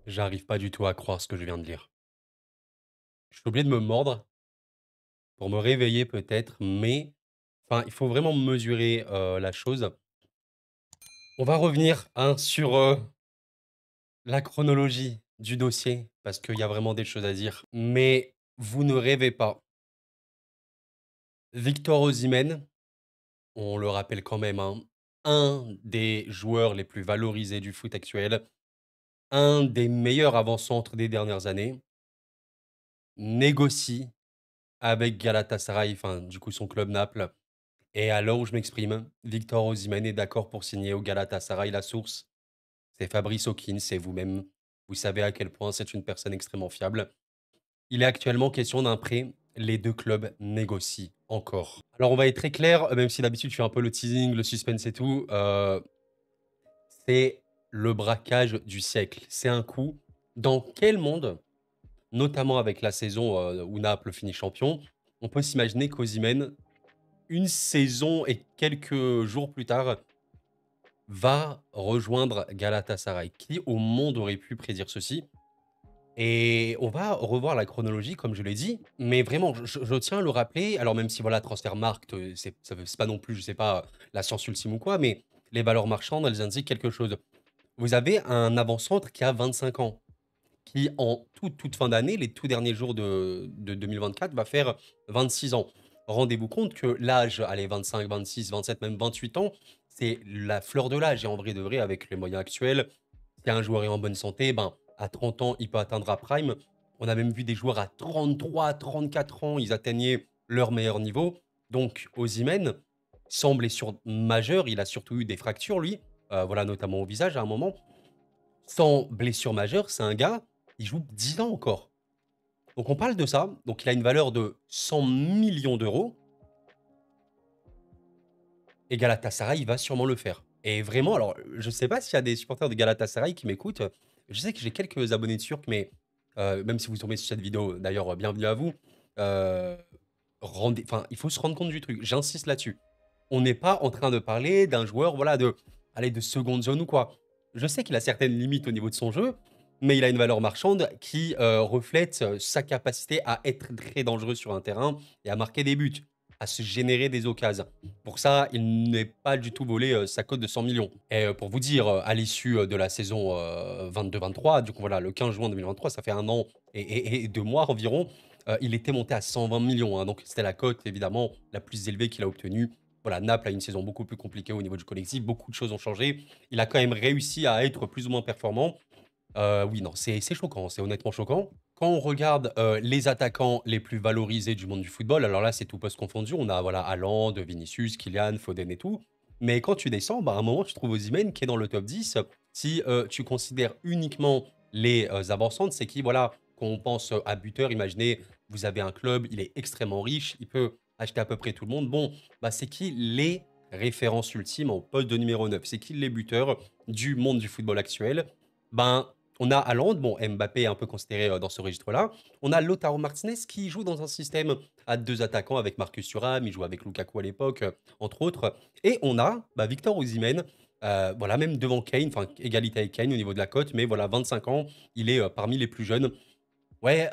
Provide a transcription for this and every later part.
J'arrive pas du tout à croire ce que je viens de lire. Je suis obligé de me mordre pour me réveiller peut-être, mais enfin, il faut vraiment mesurer, la chose. On va revenir, hein, sur, la chronologie du dossier parce qu'il y a vraiment des choses à dire. Mais vous ne rêvez pas. Victor Osimhen, on le rappelle quand même, hein, un des joueurs les plus valorisés du foot actuel, un des meilleurs avant-centres des dernières années, négocie avec Galatasaray, enfin, du coup, son club Naples. Et à l'heure où je m'exprime, Victor Osimhen est d'accord pour signer au Galatasaray. La source, c'est Fabrice Hawkins, c'est vous-même. Vous savez à quel point c'est une personne extrêmement fiable. Il est actuellement question d'un prêt. Les 2 clubs négocient encore. Alors on va être très clair, même si d'habitude je fais un peu le teasing, le suspense et tout, c'est le braquage du siècle. C'est un coup. Dans quel monde, notamment avec la saison, où Naples finit champion, on peut s'imaginer qu'Osimhen, une saison et quelques jours plus tard, va rejoindre Galatasaray. Qui au monde aurait pu prédire ceci? Et on va revoir la chronologie, comme je l'ai dit, mais vraiment, je tiens à le rappeler. Alors même si voilà, Transfermarkt, c'est pas non plus, je sais pas, la science ultime ou quoi, mais les valeurs marchandes, elles indiquent quelque chose. Vous avez un avant-centre qui a 25 ans, qui en toute fin d'année, les tout derniers jours de 2024, va faire 26 ans. Rendez-vous compte que l'âge, allez, 25, 26, 27, même 28 ans, c'est la fleur de l'âge. Et en vrai de vrai, avec les moyens actuels, si un joueur est en bonne santé, ben, à 30 ans, il peut atteindre à prime. On a même vu des joueurs à 33, 34 ans, ils atteignaient leur meilleur niveau. Donc, Osimhen, sans blessure majeure, il a surtout eu des fractures, lui, voilà, notamment au visage à un moment. Sans blessure majeure, c'est un gars, il joue 10 ans encore. Donc, on parle de ça. Donc, il a une valeur de 100 millions d'euros. Et Galatasaray, il va sûrement le faire. Et vraiment, alors, je sais pas s'il y a des supporters de Galatasaray qui m'écoutent. Je sais que j'ai quelques abonnés turcs, mais même si vous tombez sur cette vidéo, d'ailleurs, bienvenue à vous. Euh, enfin, il faut se rendre compte du truc. J'insiste là-dessus. On n'est pas en train de parler d'un joueur, voilà, aller de seconde zone ou quoi. Je sais qu'il a certaines limites au niveau de son jeu, mais il a une valeur marchande qui reflète sa capacité à être très dangereux sur un terrain et à marquer des buts, à se générer des occasions. Pour ça, il n'est pas du tout volé sa cote de 100 millions. Et pour vous dire, à l'issue de la saison 22-23, du coup voilà, le 15 juin 2023, ça fait un an et 2 mois environ, il était monté à 120 millions. Hein, donc c'était la cote évidemment la plus élevée qu'il a obtenue. Voilà, Naples a une saison beaucoup plus compliquée au niveau du collectif, beaucoup de choses ont changé. Il a quand même réussi à être plus ou moins performant. Oui, non, c'est choquant, c'est honnêtement choquant. Quand on regarde, les attaquants les plus valorisés du monde du football, alors là, c'est tout poste confondu. On a, voilà, Haaland, Vinicius, Kylian, Foden et tout. Mais quand tu descends, bah, à un moment, tu trouves Osimhen qui est dans le top 10. Si, tu considères uniquement les, avant-centres, c'est qui, voilà, quand on pense, à buteur, imaginez, vous avez un club, il est extrêmement riche, il peut acheter à peu près tout le monde. Bon, bah, c'est qui les références ultimes en poste de numéro 9? C'est qui les buteurs du monde du football actuel? Ben, on a Haaland, bon, Mbappé est un peu considéré, dans ce registre-là. On a Lautaro Martinez qui joue dans un système à 2 attaquants avec Marcus Thuram, il joue avec Lukaku à l'époque, entre autres. Et on a, bah, Victor Osimhen, voilà, même devant Kane, enfin égalité avec Kane au niveau de la cote, mais voilà, 25 ans, il est, parmi les plus jeunes. Ouais,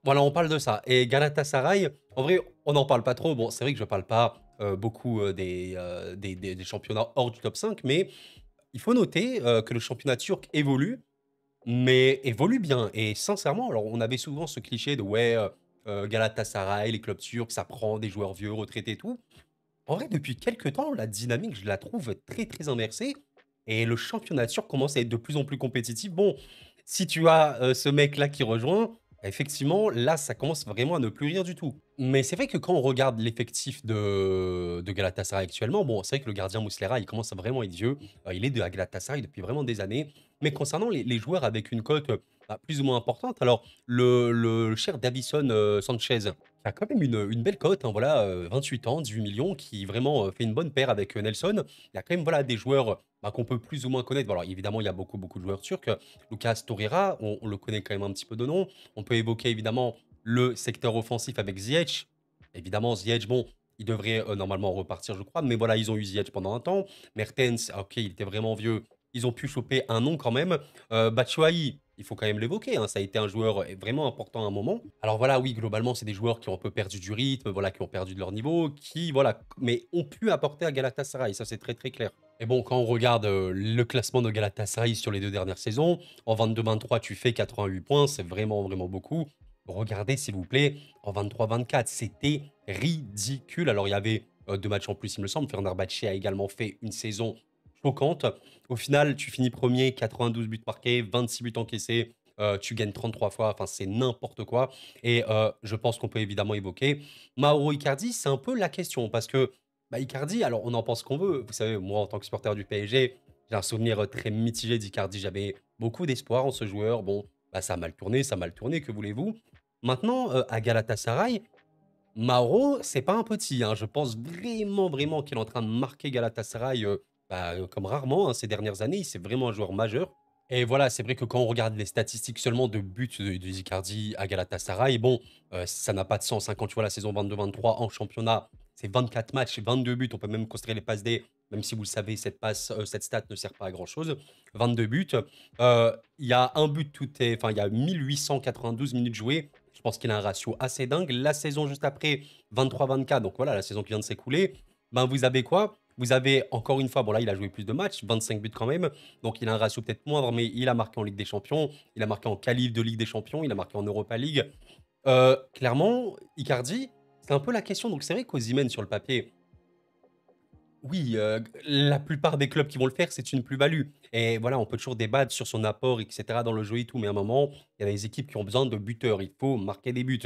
voilà, on parle de ça. Et Galatasaray, en vrai, on n'en parle pas trop. Bon, c'est vrai que je parle pas, beaucoup, des championnats hors du top 5, mais il faut noter, que le championnat turc évolue, mais évolue bien. Et sincèrement, alors on avait souvent ce cliché de ouais, Galatasaray, les clubs turcs, ça prend des joueurs vieux, retraités et tout. En vrai, depuis quelques temps, la dynamique, je la trouve très, très inversée. Et le championnat turc commence à être de plus en plus compétitif. Bon, si tu as ce mec-là qui rejoint, effectivement, là, ça commence vraiment à ne plus rire du tout. Mais c'est vrai que quand on regarde l'effectif de Galatasaray actuellement, bon, c'est vrai que le gardien Muslera, il commence à vraiment être vieux. Il est de la Galatasaray depuis vraiment des années. Mais concernant les joueurs avec une cote bah, plus ou moins importante, alors le cher Davison Sanchez, qui a quand même une belle cote, hein, voilà, 28 ans, 18 millions, qui vraiment fait une bonne paire avec Nelson. Il y a quand même voilà, des joueurs bah, qu'on peut plus ou moins connaître. Bon, alors évidemment, il y a beaucoup, beaucoup de joueurs turcs. Lucas Torreira, on le connaît quand même un petit peu de nom. On peut évoquer évidemment le secteur offensif avec Ziyech. Évidemment, Ziyech, bon, il devrait normalement repartir, je crois. Mais voilà, ils ont eu Ziyech pendant un temps. Mertens, ok, il était vraiment vieux. Ils ont pu choper un nom quand même. Batshuayi, il faut quand même l'évoquer, hein, ça a été un joueur vraiment important à un moment. Alors voilà, oui, globalement, c'est des joueurs qui ont un peu perdu du rythme, voilà, qui ont perdu de leur niveau, qui, voilà, mais ont pu apporter à Galatasaray, ça c'est très très clair. Et bon, quand on regarde le classement de Galatasaray sur les 2 dernières saisons, en 22-23, tu fais 88 points, c'est vraiment vraiment beaucoup. Regardez s'il vous plaît, en 23-24, c'était ridicule. Alors il y avait 2 matchs en plus, il me semble. Fenerbahçe a également fait une saison choquante. Au final, tu finis premier, 92 buts marqués, 26 buts encaissés, tu gagnes 33 fois, enfin c'est n'importe quoi. Et je pense qu'on peut évidemment évoquer Mauro Icardi, c'est un peu la question parce que bah, Icardi, alors on en pense qu'on veut. Vous savez, moi en tant que supporter du PSG, j'ai un souvenir très mitigé d'Icardi. J'avais beaucoup d'espoir en ce joueur. Bon, bah, ça a mal tourné, que voulez-vous? Maintenant, à Galatasaray, Mauro, c'est pas un petit, hein. Je pense vraiment, vraiment qu'il est en train de marquer Galatasaray, comme rarement, hein, ces dernières années. C'est vraiment un joueur majeur. Et voilà, c'est vrai que quand on regarde les statistiques seulement de buts de Icardi à Galatasaray, bon, ça n'a pas de sens, hein. Quand tu vois la saison 22-23 en championnat, c'est 24 matchs, 22 buts. On peut même considérer les passes D, même si vous le savez, cette stat ne sert pas à grand-chose. 22 buts. Il y a un but enfin, il y a 1892 minutes jouées. Je pense qu'il a un ratio assez dingue. La saison juste après, 23-24, donc voilà, la saison qui vient de s'écouler, ben vous avez quoi? Vous avez encore une fois, bon là, il a joué plus de matchs, 25 buts quand même, donc il a un ratio peut-être moindre, mais il a marqué en Ligue des Champions, il a marqué en qualif de Ligue des Champions, il a marqué en Europa League. Clairement, Icardi, c'est un peu la question. Donc c'est vrai qu'Osimhen, sur le papier, oui, la plupart des clubs qui vont le faire, c'est une plus-value. Et voilà, on peut toujours débattre sur son apport, et cetera, dans le jeu et tout, mais à un moment, il y a des équipes qui ont besoin de buteurs. Il faut marquer des buts.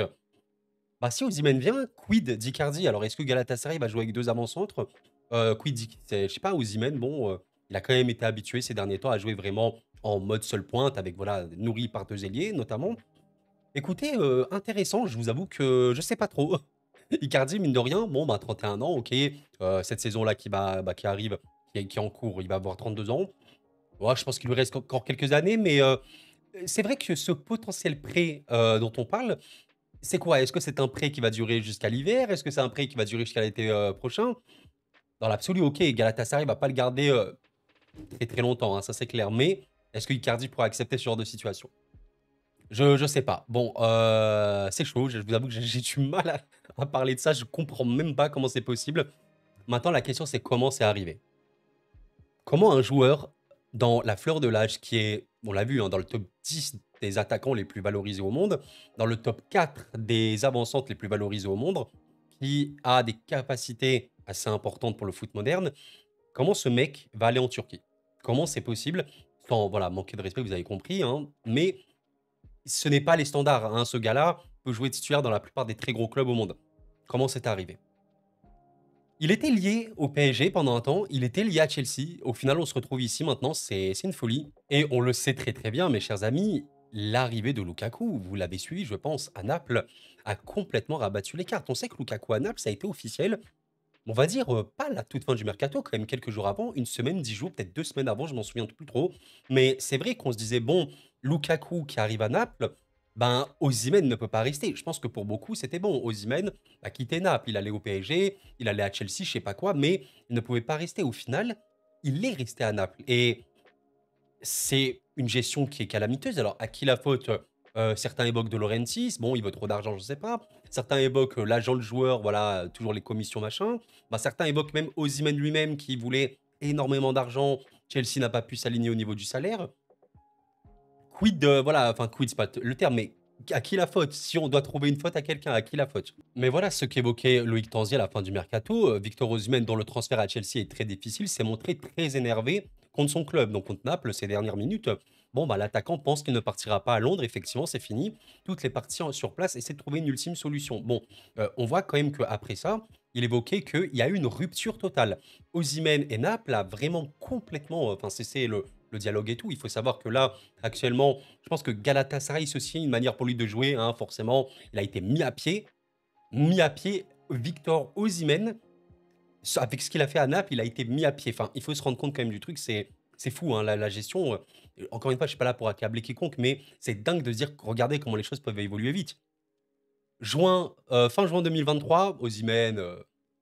Bah, si Osimhen vient, quid d'Icardi? Alors, est-ce que Galatasaray va jouer avec 2 avant-centres? Quid je sais pas, Osimhen, bon, il a quand même été habitué ces derniers temps à jouer vraiment en mode seule pointe avec, voilà, nourri par 2 ailiers notamment. Écoutez, intéressant, je vous avoue que je sais pas trop. Icardi, mine de rien, bon, bah, 31 ans, OK, cette saison-là qui arrive, qui est en cours, il va avoir 32 ans. Ouais, je pense qu'il lui reste encore quelques années, mais c'est vrai que ce potentiel prêt, dont on parle, c'est quoi? Est-ce que c'est un prêt qui va durer jusqu'à l'hiver? Est-ce que c'est un prêt qui va durer jusqu'à l'été, prochain? Dans l'absolu, OK, Galatasaray va pas le garder, très, très longtemps, hein, ça c'est clair, mais est-ce que Icardi pourra accepter ce genre de situation? Je sais pas. Bon, c'est chaud, je vous avoue que j'ai du mal à parler de ça, je comprends même pas comment c'est possible. Maintenant, la question, c'est comment c'est arrivé? Comment un joueur dans la fleur de l'âge qui est, on l'a vu, hein, dans le top 10 des attaquants les plus valorisés au monde, dans le top 4 des avancantes les plus valorisées au monde, qui a des capacités assez importantes pour le foot moderne, comment ce mec va aller en Turquie? Comment c'est possible? Sans, voilà, manquer de respect, vous avez compris, hein, mais ce n'est pas les standards, hein. Ce gars-là peut jouer titulaire dans la plupart des très gros clubs au monde. Comment c'est arrivé? Il était lié au PSG pendant un temps, il était lié à Chelsea. Au final, on se retrouve ici maintenant, c'est une folie. Et on le sait très très bien, mes chers amis, l'arrivée de Lukaku, vous l'avez suivi, je pense, à Naples, a complètement rabattu les cartes. On sait que Lukaku à Naples, ça a été officiel, on va dire, pas la toute fin du mercato, quand même quelques jours avant, une semaine, 10 jours, peut-être 2 semaines avant, je m'en souviens plus trop. Mais c'est vrai qu'on se disait: «Bon, Lukaku qui arrive à Naples, ben, Osimhen ne peut pas rester». Je pense que pour beaucoup, c'était bon. Osimhen a quitté Naples, il allait au PSG, il allait à Chelsea, je sais pas quoi, mais il ne pouvait pas rester. Au final, il est resté à Naples et c'est une gestion qui est calamiteuse. Alors, à qui la faute? Certains évoquent De Laurentiis, bon, il veut trop d'argent, je sais pas. Certains évoquent, l'agent de joueur, voilà, toujours les commissions, machin. Bah, certains évoquent même Osimhen lui-même qui voulait énormément d'argent. Chelsea n'a pas pu s'aligner au niveau du salaire. Quid de voilà, enfin quid, c'est pas le terme, mais à qui la faute? Si on doit trouver une faute à quelqu'un, à qui la faute? Mais voilà ce qu'évoquait Loïc Tanziel à la fin du mercato, Victor Osimhen, dont le transfert à Chelsea est très difficile, s'est montré très énervé contre son club, donc contre Naples ces dernières minutes. Bon, bah, l'attaquant pense qu'il ne partira pas à Londres, effectivement, c'est fini. Toutes les parties sur place essaient de trouver une ultime solution. Bon, on voit quand même qu'après ça, il évoquait qu'il y a eu une rupture totale. Osimhen et Naples a vraiment complètement, enfin, cessé le dialogue et tout. Il faut savoir que là, actuellement, je pense que Galatasaray, c'est aussi une manière pour lui de jouer, hein, forcément. Il a été mis à pied. Mis à pied, Victor Osimhen, avec ce qu'il a fait à Naples, il a été mis à pied. Enfin, il faut se rendre compte quand même du truc, c'est fou, hein, la gestion. Encore une fois, je suis pas là pour accabler quiconque, mais c'est dingue de se dire, regardez comment les choses peuvent évoluer vite. Fin juin 2023, Osimhen,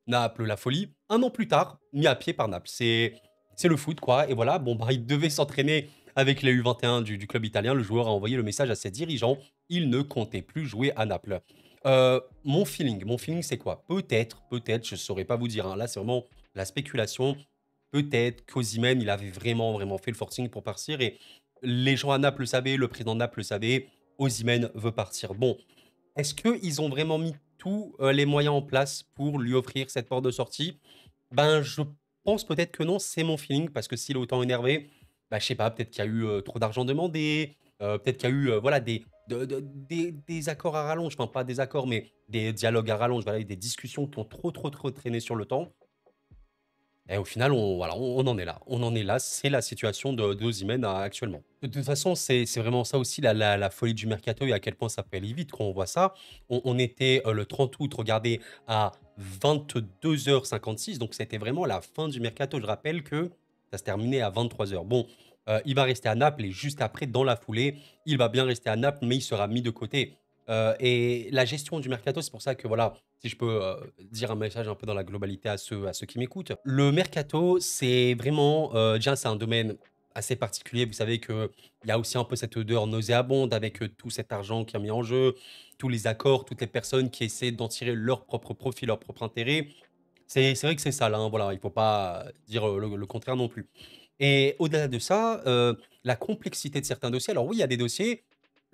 Naples, la folie. Un an plus tard, mis à pied par Naples. C'est le foot, quoi. Et voilà, bon, bah, il devait s'entraîner Avec les U21 du club italien, le joueur a envoyé le message à ses dirigeants, il ne comptait plus jouer à Naples. Mon feeling c'est quoi? Peut-être, je ne saurais pas vous dire, hein. Là, c'est vraiment la spéculation. Peut-être qu'Osimhen, il avait vraiment fait le forcing pour partir et les gens à Naples le savaient, le président de Naples le savait, Osimhen veut partir. Bon, est-ce qu'ils ont vraiment mis tous les moyens en place pour lui offrir cette porte de sortie? Ben, je pense peut-être que non, c'est mon feeling, parce que s'il est autant énervé, bah, je sais pas, peut-être qu'il y a eu trop d'argent demandé, peut-être qu'il y a eu voilà, des accords à rallonge, enfin pas des accords, mais des dialogues à rallonge, voilà, des discussions qui ont trop traîné sur le temps. Et au final, voilà, on en est là. On en est là, c'est la situation de Osimhen actuellement. De toute façon, c'est vraiment ça aussi la folie du mercato et à quel point ça peut aller vite quand on voit ça. On était le 30 août, regardez, à 22h56, donc c'était vraiment la fin du mercato. Je rappelle que ça se terminait à 23h. Bon, il va rester à Naples et juste après, dans la foulée, il va bien rester à Naples, mais il sera mis de côté. Et la gestion du mercato, c'est pour ça que voilà, si je peux dire un message un peu dans la globalité à ceux qui m'écoutent. Le mercato, c'est vraiment, déjà, c'est un domaine assez particulier. Vous savez qu'il y a aussi un peu cette odeur nauséabonde avec tout cet argent qui est mis en jeu, tous les accords, toutes les personnes qui essaient d'en tirer leur propre profit, leur propre intérêt. C'est vrai que c'est sale, hein, voilà, il ne faut pas dire le contraire non plus. Et au-delà de ça, la complexité de certains dossiers. Alors oui, il y a des dossiers,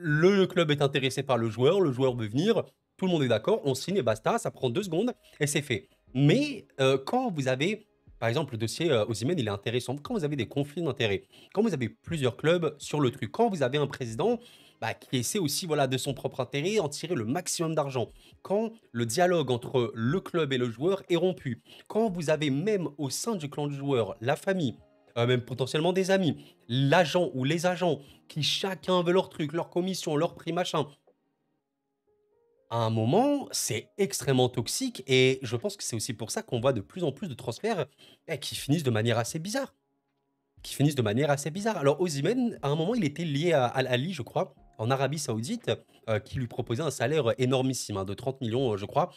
le club est intéressé par le joueur veut venir, tout le monde est d'accord, on signe et basta, ça prend 2 secondes et c'est fait. Mais quand vous avez, par exemple, le dossier Osimhen, il est intéressant. Quand vous avez des conflits d'intérêts, quand vous avez plusieurs clubs sur le truc, quand vous avez un président bah, qui essaie aussi voilà, de son propre intérêt en tirer le maximum d'argent, quand le dialogue entre le club et le joueur est rompu, quand vous avez même au sein du clan du joueur la famille, même potentiellement des amis, l'agent ou les agents qui chacun veut leur truc, leur commission, leur prix, machin. À un moment, c'est extrêmement toxique et je pense que c'est aussi pour ça qu'on voit de plus en plus de transferts qui finissent de manière assez bizarre. Qui finissent de manière assez bizarre. Alors, Osimhen, à un moment, il était lié à Al Ali, je crois, en Arabie Saoudite, qui lui proposait un salaire énormissime, hein, de 30 millions, je crois.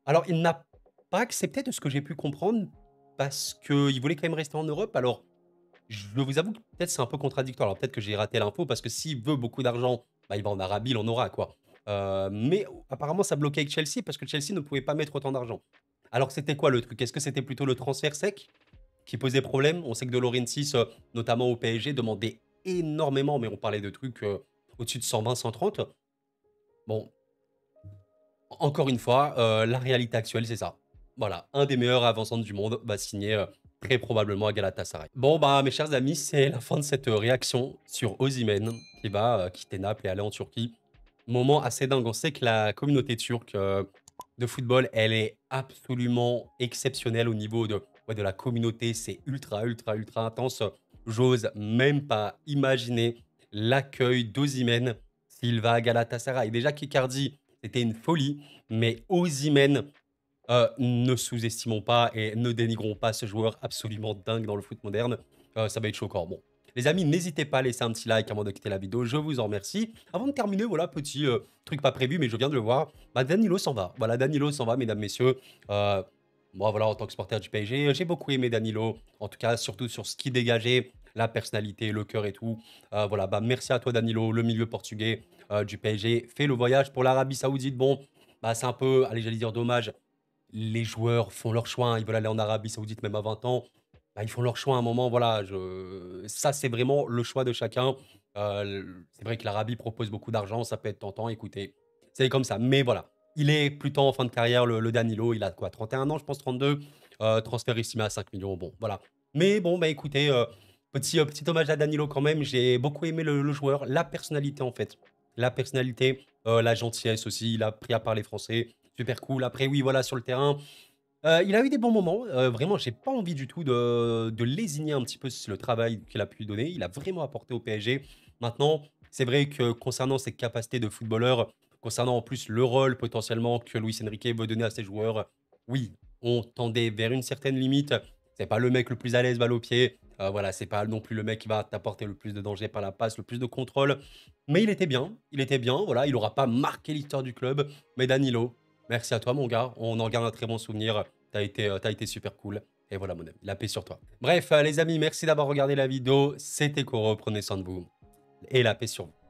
Alors, il n'a pas accepté de ce que j'ai pu comprendre parce qu'il voulait quand même rester en Europe. Alors, je vous avoue que peut-être c'est un peu contradictoire. Alors peut-être que j'ai raté l'info parce que s'il veut beaucoup d'argent, bah, il va en Arabie, il en aura quoi. Mais apparemment ça bloquait avec Chelsea parce que Chelsea ne pouvait pas mettre autant d'argent. Alors c'était quoi le truc? Est-ce que c'était plutôt le transfert sec qui posait problème? On sait que De Laurentiis, notamment au PSG, demandait énormément, mais on parlait de trucs au-dessus de 120, 130. Bon, encore une fois, la réalité actuelle, c'est ça. Voilà, un des meilleurs avançants du monde va signer, très probablement à Galatasaray. Bon, bah, mes chers amis, c'est la fin de cette, réaction sur Osimhen qui va, quitter Naples et aller en Turquie. Moment assez dingue. On sait que la communauté turque, de football, elle est absolument exceptionnelle au niveau de ouais, de la communauté. C'est ultra intense. J'ose même pas imaginer l'accueil d'Osimhen s'il va à Galatasaray. Déjà qu'Icardi, c'était une folie, mais Osimhen, ne sous-estimons pas et ne dénigrons pas ce joueur absolument dingue dans le foot moderne. Ça va être choquant. Bon, les amis, n'hésitez pas à laisser un petit like avant de quitter la vidéo. Je vous en remercie. Avant de terminer, voilà, petit truc pas prévu, mais je viens de le voir. Bah, Danilo s'en va. Voilà, Danilo s'en va, mesdames, messieurs. Euh, Moi, voilà, en tant que supporter du PSG, j'ai beaucoup aimé Danilo. En tout cas, surtout sur ce qu'il dégageait, la personnalité, le cœur et tout. Voilà, bah, merci à toi, Danilo, le milieu portugais du PSG. Fais le voyage pour l'Arabie Saoudite. Bon, bah, c'est un peu, allez, j'allais dire dommage, les joueurs font leur choix, hein, ils veulent aller en Arabie Saoudite même à 20 ans, bah, ils font leur choix à un moment, voilà, ça c'est vraiment le choix de chacun. C'est vrai que l'Arabie propose beaucoup d'argent, ça peut être tentant, écoutez, c'est comme ça. Mais voilà, il est plutôt en fin de carrière, le Danilo, il a quoi, 31 ans, je pense 32, transfert estimé à 5 millions, bon, voilà. Mais bon, bah écoutez, petit hommage à Danilo quand même, j'ai beaucoup aimé le joueur, la personnalité en fait. La personnalité, la gentillesse aussi, il a appris à parler français, super cool. Après, oui, voilà, sur le terrain, il a eu des bons moments. Vraiment, j'ai pas envie du tout de lésigner un petit peu le travail qu'il a pu donner. Il a vraiment apporté au PSG. Maintenant, c'est vrai que concernant ses capacités de footballeur, concernant en plus le rôle potentiellement que Luis Enrique veut donner à ses joueurs, oui, on tendait vers une certaine limite. C'est pas le mec le plus à l'aise balle au pied. Voilà, c'est pas non plus le mec qui va t'apporter le plus de danger par la passe, le plus de contrôle. Mais il était bien, voilà, il aura pas marqué l'histoire du club. Mais Danilo, merci à toi, mon gars. On en garde un très bon souvenir. T'as été super cool. Et voilà mon ami, la paix sur toi. Bref, les amis, merci d'avoir regardé la vidéo. C'était Koro, prenez soin de vous et la paix sur vous.